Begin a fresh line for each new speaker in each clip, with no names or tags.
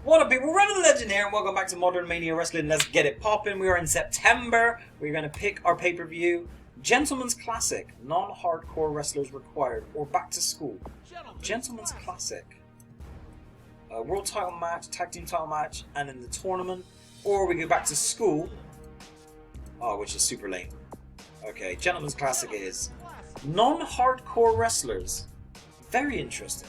What up, people? Revan the Legend here, and welcome back to Modern Mania Wrestling. Let's get it poppin'. We are in September. We're going to pick our pay-per-view. Gentleman's Classic. Non-hardcore wrestlers required. Or back to school. Gentleman's Classic. World title match, tag team title match, and in the tournament. Or we go back to school. Oh, which is super lame. Okay, Gentleman's Classic is non-hardcore wrestlers. Very interesting.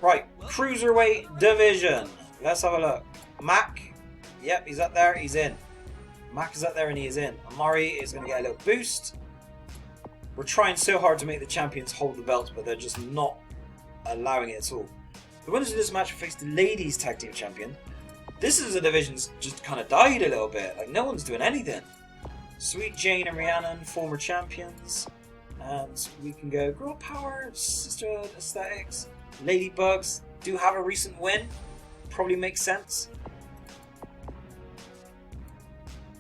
Right, Cruiserweight Division. Let's have a look. Mac. Yep, he's up there. He's in. Mac is up there and he is in. Amari is going to get a little boost. We're trying so hard to make the champions hold the belts, but they're just not allowing it at all. The winners of this match will face the ladies tag team champion. This is a division that's just kind of died a little bit. Like, no one's doing anything. Sweet Jane and Rhiannon, former champions. And we can go Girl Power, Sisterhood, Aesthetics. Ladybugs do have a recent win. Probably makes sense.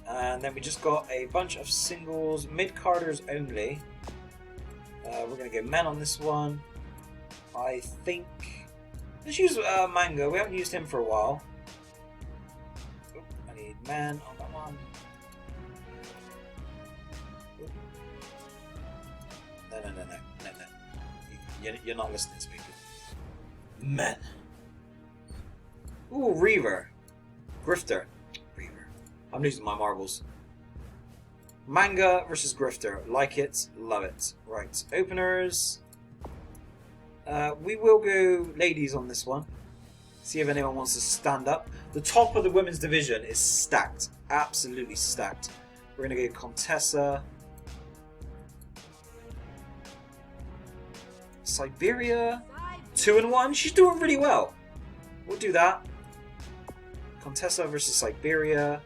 And then we just got a bunch of singles, mid-carders only. We're going to go men on this one. I think... Let's use Mango. We haven't used him for a while. Oop, I need men on that one. Oop. No. You're not listening to me. Men. Ooh, Reaver. Grifter. Reaver. I'm losing my marbles. Manga versus Grifter. Like it, love it. Right, openers. We will go ladies on this one. See if anyone wants to stand up. The top of the women's division is stacked. Absolutely stacked. We're going to go Contessa. Siberia. 2-1. She's doing really well. We'll do that. Contessa versus Siberia.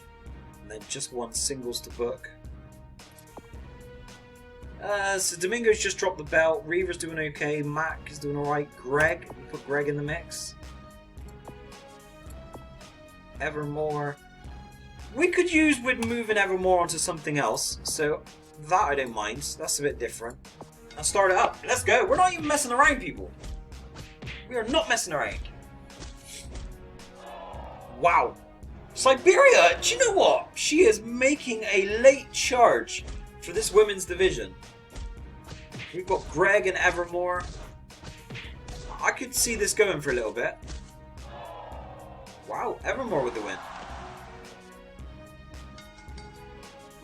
And then just one singles to book. So Domingo's just dropped the belt. Reaver's doing okay. Mac is doing alright. Greg. We put Greg in the mix. Evermore. We could use with moving Evermore onto something else. So that I don't mind. That's a bit different. And start it up. Let's go. We're not even messing around, people. We are not messing around. Wow. Siberia, do you know what? She is making a late charge for this women's division. We've got Greg and Evermore. I could see this going for a little bit. Wow, Evermore with the win.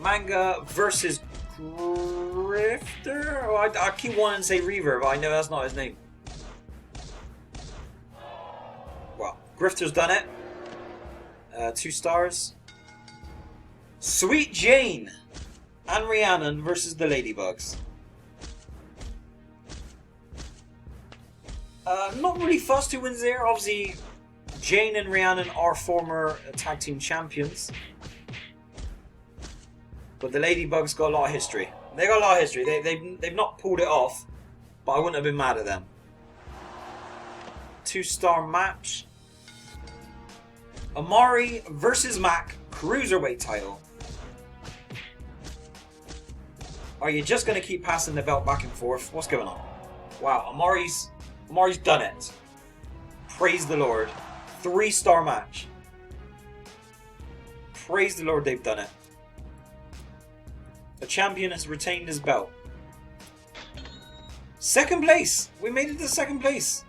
Manga versus Grifter? Oh, I keep wanting to say Reaver, but I know that's not his name. Well, Grifter's done it. 2 stars. Sweet Jane and Rhiannon versus the Ladybugs. Not really fussed who wins there. Obviously, Jane and Rhiannon are former tag team champions. But the Ladybugs got a lot of history. They got a lot of history. They've not pulled it off, but I wouldn't have been mad at them. 2-star match. Amari versus Mac, Cruiserweight title. Are you just going to keep passing the belt back and forth? What's going on? Wow, Amari's done it. Praise the Lord. 3-star match. Praise the Lord, they've done it. The champion has retained his belt. 2nd place! We made it to 2nd place.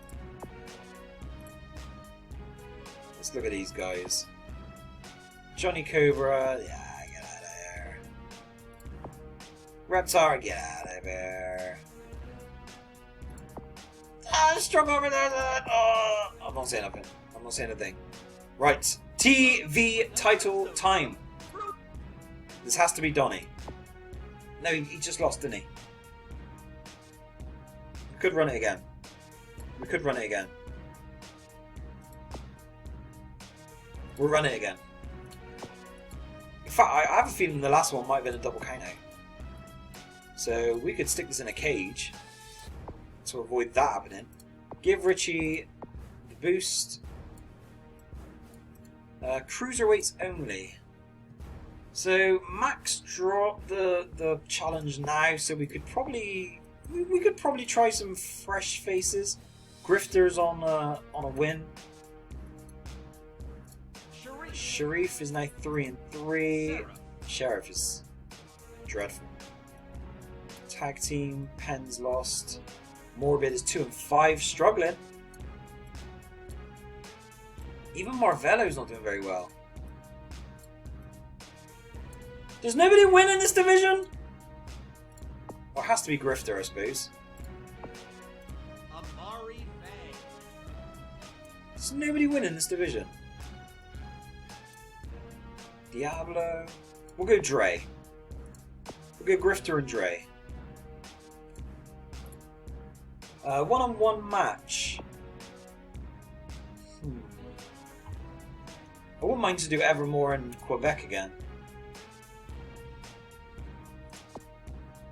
Let's look at these guys. Johnny Cobra, yeah, get out of there. Reptar, get out of there. Strong over there. Oh, I'm not saying nothing. I'm not saying a thing. Right, TV title time. This has to be Donny. No, he just lost, didn't he? We could run it again. We could run it again. We'll run it again. In fact, I have a feeling the last one might have been a double count out. So we could stick this in a cage to avoid that happening. Give Richie the boost. Cruiserweights only. So Max dropped the challenge now, so we could probably try some fresh faces. Grifter's on a win. Sharif is now 3-3. Sheriff is dreadful. Tag team, Penn's lost. Morbid is 2-5, struggling. Even Marvello's not doing very well. Does nobody win in this division? Well, it has to be Grifter, I suppose. Does nobody win in this division? Diablo. We'll go Dre. We'll go Grifter and Dre. One-on-one match. I wouldn't mind to do Evermore and Quebec again.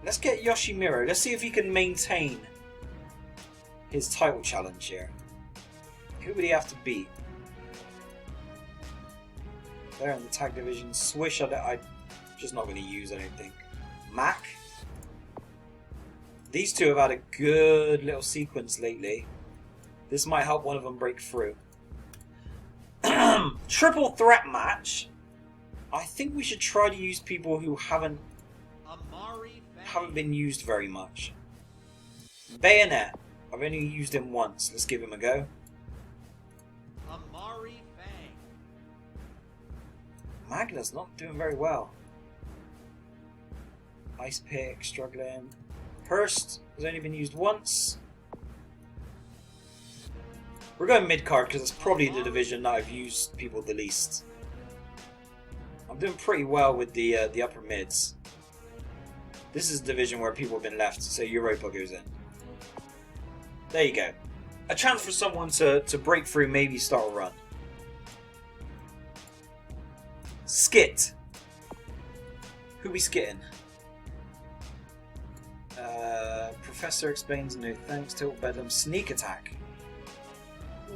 Let's get Yoshimiro. Let's see if he can maintain his title challenge here. Who would he have to beat? There in the tag division. Swish, I'm just not going to use, I don't think. Mac. These two have had a good little sequence lately. This might help one of them break through. Triple threat match. I think we should try to use people who haven't been used very much. Bayonet. I've only used him once. Let's give him a go. Magnus not doing very well. Ice Pick struggling. Hurst has only been used once. We're going mid-card because it's probably the division that I've used people the least. I'm doing pretty well with the upper mids. This is the division where people have been left, so Europa goes in. There you go. A chance for someone to break through, maybe start a run. Skit. Who we skitting? Professor explains no thanks. Tilt Bedlam. Sneak attack.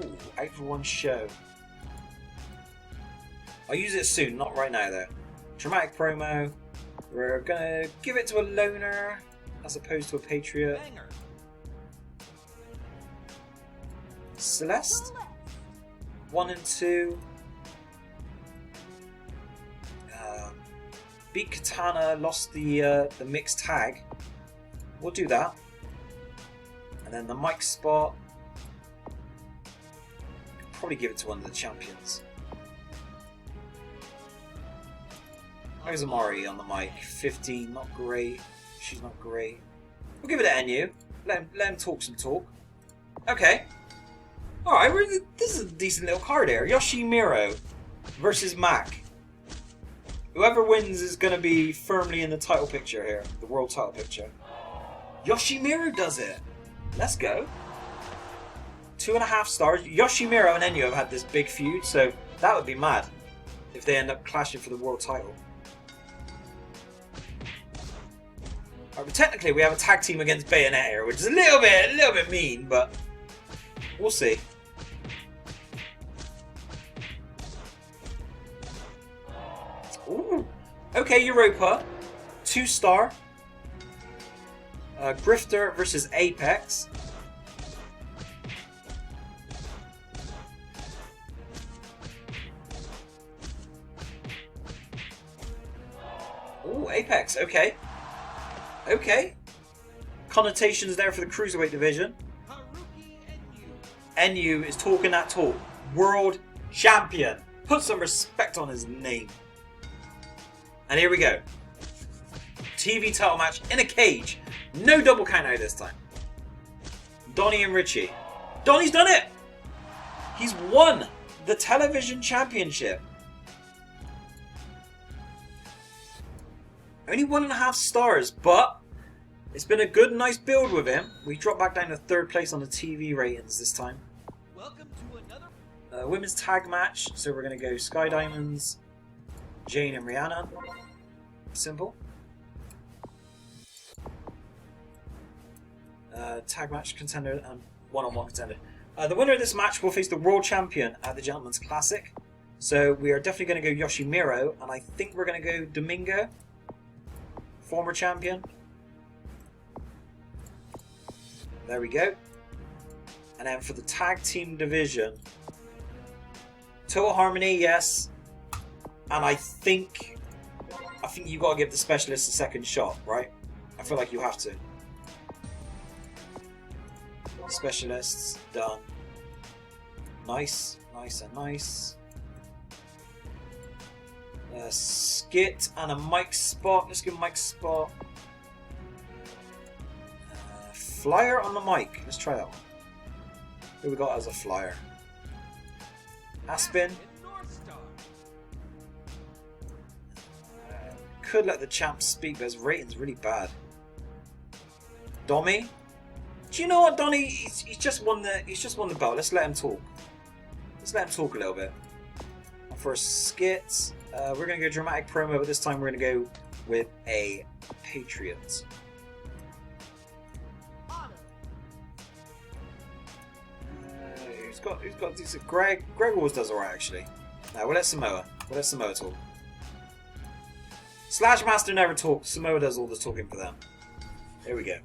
Ooh, out for one show. I'll use it soon, not right now though. Dramatic promo. We're gonna give it to a loner as opposed to a patriot. Celeste. 1 and 2. Beat Katana, lost the mixed tag. We'll do that. And then the mic spot. Could probably give it to one of the champions. There's Amari on the mic. 15, not great. She's not great. We'll give it to NU. Let him talk some talk. Okay. Alright, this is a decent little card here. Yoshimiro versus Mac. Whoever wins is going to be firmly in the title picture here. The world title picture. Yoshimiro does it. Let's go. 2.5 stars. Yoshimiro and NU have had this big feud, so that would be mad if they end up clashing for the world title. Right, but technically we have a tag team against Bayonet here, which is a little bit mean, but we'll see. Ooh. Okay, Europa. 2-star. Grifter versus Apex. Ooh, Apex, okay. Okay. Connotations there for the Cruiserweight division. NU is talking that talk. World Champion. Put some respect on his name. And here we go. TV title match in a cage. No double count out this time. Donnie and Richie. Donnie's done it! He's won the television championship. Only 1.5 stars, but it's been a good, nice build with him. We dropped back down to 3rd place on the TV ratings this time.
Welcome to another
Women's tag match. So we're going to go Sky Diamonds, Jane and Rihanna. Simple. Tag match contender and one-on-one contender. The winner of this match will face the world champion at the Gentleman's Classic. So we are definitely going to go Yoshimiro, and I think we're going to go Domingo, former champion. There we go. And then for the tag team division, Total Harmony, yes. And I think you got to give the specialist a second shot, right? I feel like you have to. Specialists done. Nice, nice, and nice. Skit and a mic spot. Let's give Mike spot. Flyer on the mic. Let's try that one. Who we got as a flyer? Aspen. Could let the champ speak, but his rating's really bad. Dommy. Do you know what, Donny? He's just won the belt. Let's let him talk. Let's let him talk a little bit. For a skit, we're gonna go dramatic promo, but this time we're gonna go with a Patriot. Who's got decent? Greg always does alright actually. No, we'll let Samoa. Talk. Slash Master never talks. Samoa does all the talking for them. There we go.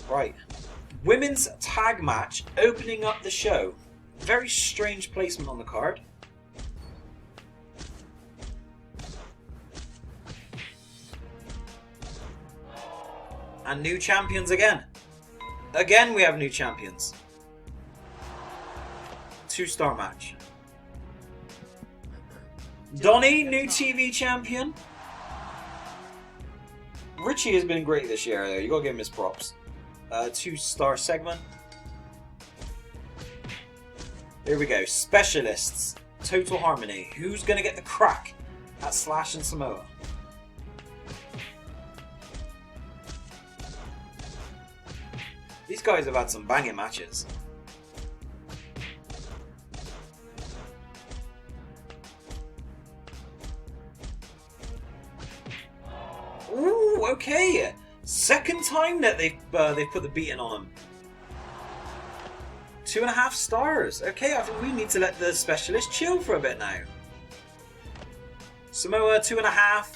Right. Women's tag match opening up the show. Very strange placement on the card. And new champions again. Again we have new champions. 2-star match. Donny, new TV champion. Richie has been great this year though. You gotta give him his props. 2-star segment. Here we go. Specialists. Total Harmony. Who's gonna get the crack at Slash and Samoa? These guys have had some banging matches. Ooh, okay. Second time that they've put the beating on them. 2.5 stars. Okay, I think we need to let the specialist chill for a bit now. Samoa 2.5.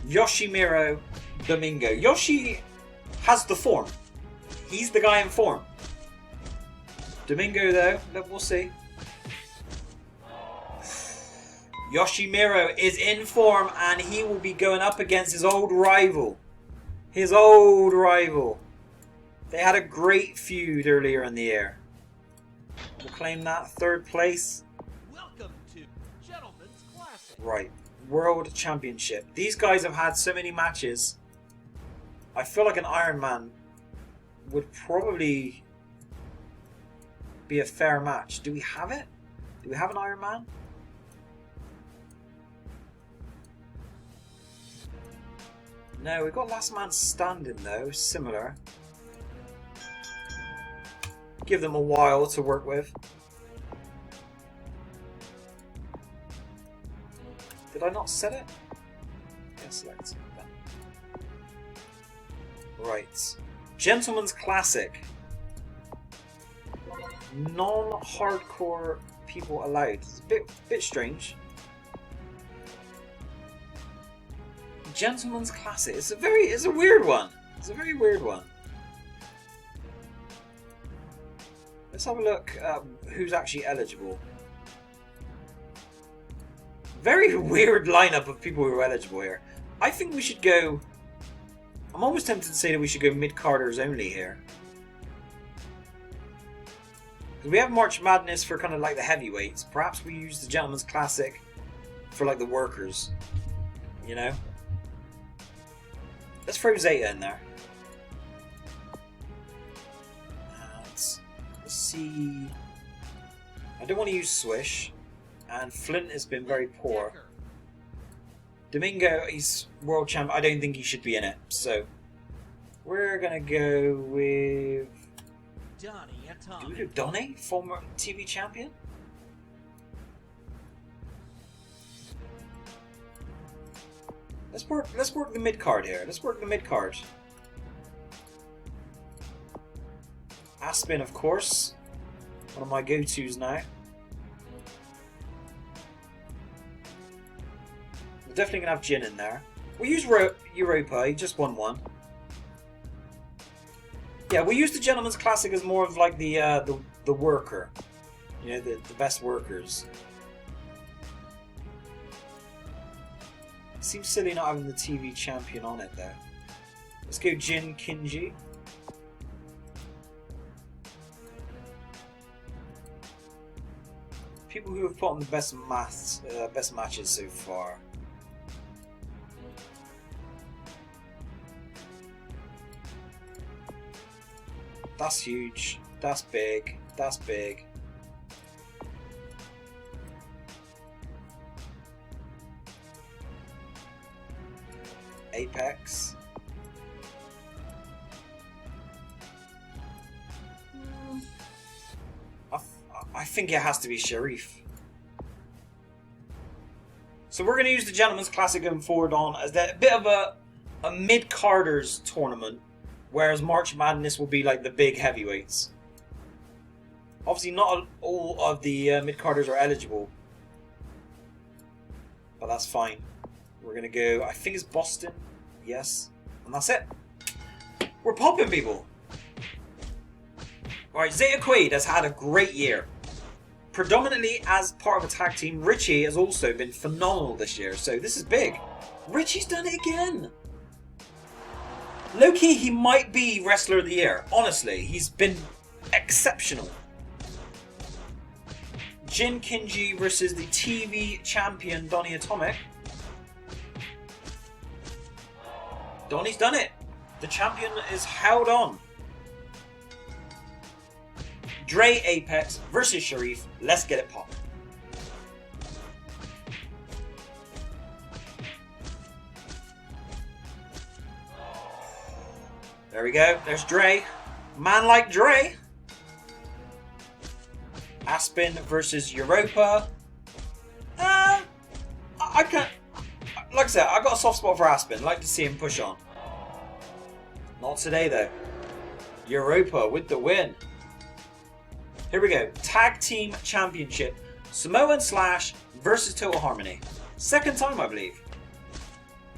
Yoshimiro, Domingo. Yoshi has the form. He's the guy in form. Domingo though, we'll see. Yoshimiro is in form and he will be going up against his old rival. They had a great feud earlier in the year. We'll claim that 3rd place.
Welcome to Gentleman's Classic.
Right. World Championship. These guys have had so many matches. I feel like an Iron Man would probably be a fair match. Do we have it? Do we have an Iron Man? No, we've got Last Man Standing though, similar. Give them a while to work with. Did I not set it? Yeah, select that. Right. Gentleman's Classic. Non-hardcore people allowed. It's a bit strange. Gentleman's Classic. It's a weird one. It's a very weird one. Let's have a look at who's actually eligible. Very weird lineup of people who are eligible here. I think we should go... I'm almost tempted to say that we should go mid-carders only here. Because we have March Madness for kind of like the heavyweights. Perhaps we use the Gentleman's Classic for like the workers. You know? Let's throw Zeta in there. Let's see... I don't want to use Swish. And Flint has been very poor. Domingo, he's world champ. I don't think he should be in it. So, we're going to go with... Do we do Donny? Former TV champion? Let's work the mid-card here. Let's work the mid-card. Aspen, of course. One of my go-tos now. We're definitely going to have Jin in there. We'll use Europa. He just won one. Yeah, we'll use the Gentleman's Classic as more of like the worker. You know, the best workers. It seems silly not having the TV champion on it though. Let's go Jin Kinji. People who have put on the best matches so far. That's huge. That's big. That's big. Apex. I think it has to be Sharif. So we're going to use the Gentleman's Classic going forward on as a bit of a mid-carders tournament, whereas March Madness will be like the big heavyweights. Obviously not all of the mid-carders are eligible, but that's fine. We're going to go, I think it's Boston, yes, and that's it. We're popping, people. Alright, Zeta Quaid has had a great year. Predominantly as part of a tag team, Richie has also been phenomenal this year, so this is big. Richie's done it again. Low-key, he might be Wrestler of the Year. Honestly, he's been exceptional. Jin Kinji versus the TV champion, Donny Atomic. Donny's done it. The champion is held on. Dre Apex versus Sharif. Let's get it poppin'. There we go. There's Dre. Man like Dre. Aspen versus Europa. I can't. Like I said, I got a soft spot for Aspen. Like to see him push on. Not today though. Europa with the win. Here we go. Tag Team Championship. Samoan Slash versus Total Harmony. Second time, I believe.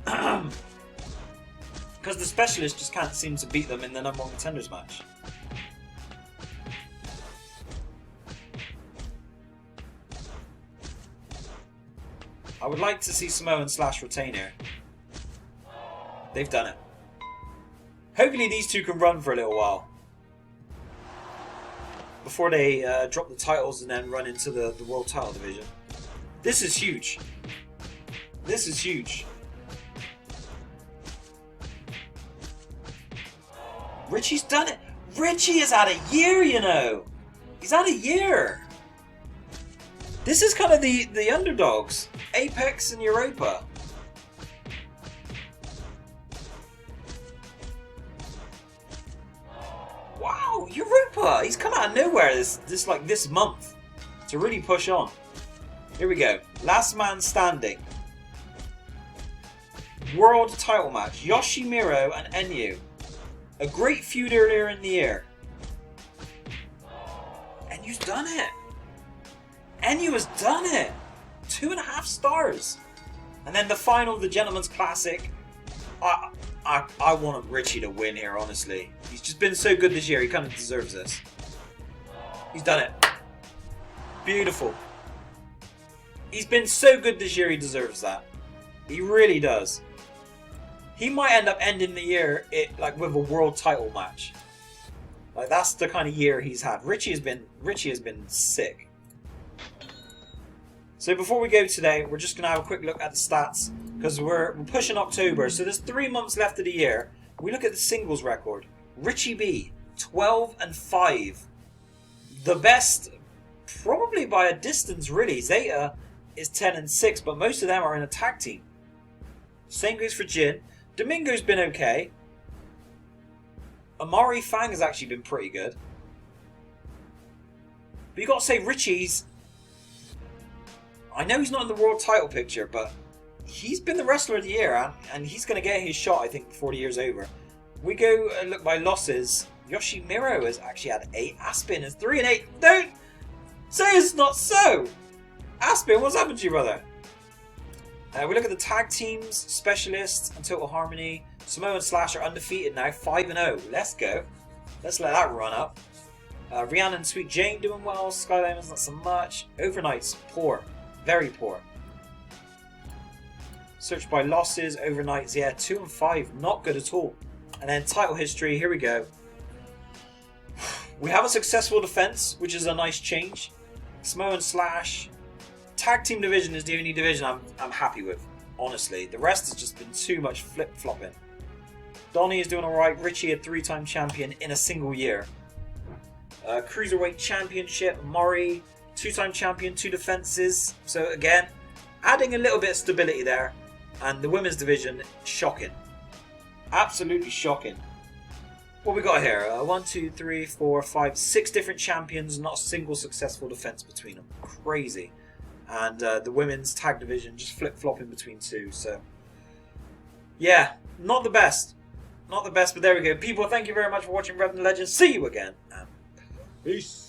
Because the Specialists just can't seem to beat them in the number one contenders match. I would like to see Samoan Slash retain here. They've done it. Hopefully these two can run for a little while before they drop the titles and then run into the world title division. This is huge. This is huge. Richie's done it. Richie has had a year, you know. He's had a year. This is kind of the underdogs. Apex and Europa. Wow, Europa! He's come out of nowhere this month to really push on. Here we go. Last man standing. World title match. Yoshimiro and Enyu. A great feud earlier in the year. Enyu's done it. Enyu has done it. 2.5 stars. And then the final of the Gentleman's Classic. I want Richie to win here, honestly. He's just been so good this year, he kind of deserves this. He's done it. Beautiful. He's been so good this year, he deserves that. He really does. He might end up ending the year with a world title match. Like, that's the kind of year he's had. Richie has been sick. So before we go today, we're just going to have a quick look at the stats, because we're pushing October, so there's 3 months left of the year. We look at the singles record. Richie B, 12-5. The best, probably by a distance really. Zeta is 10-6, but most of them are in a tag team. Same goes for Jin. Domingo's been okay. Amari Fang has actually been pretty good. But you got to say Richie's... I know he's not in the world title picture, but he's been the Wrestler of the Year, and he's going to get his shot, I think, before the year's over. We go and look by losses. Yoshimiro has actually had 8. Aspen is 3-8. Don't say it's not so! Aspen, what's happened to you, brother? We look at the tag teams, Specialists, and Total Harmony. Samoan Slash are undefeated now, 5-0. Let's go. Let's let that run up. Rihanna and Sweet Jane doing well. Skylanders not so much. Overnights, poor. Very poor. Search by losses, overnights, yeah, 2 and 5, not good at all. And then title history, here we go. We have a successful defense, which is a nice change. Samoan Slash. Tag team division is the only division I'm happy with, honestly. The rest has just been too much flip-flopping. Donnie is doing alright. Richie, a 3-time champion in a single year. Cruiserweight Championship, Murray, 2-time champion, 2 defenses. So again, adding a little bit of stability there. And the women's division, shocking. Absolutely shocking. What we got here? 1, 2, 3, 4, 5, 6 different champions, not a single successful defense between them. Crazy. And the women's tag division just flip-flopping between 2. So, yeah, not the best. Not the best, but there we go. People, thank you very much for watching Rev and Legends. See you again. And peace.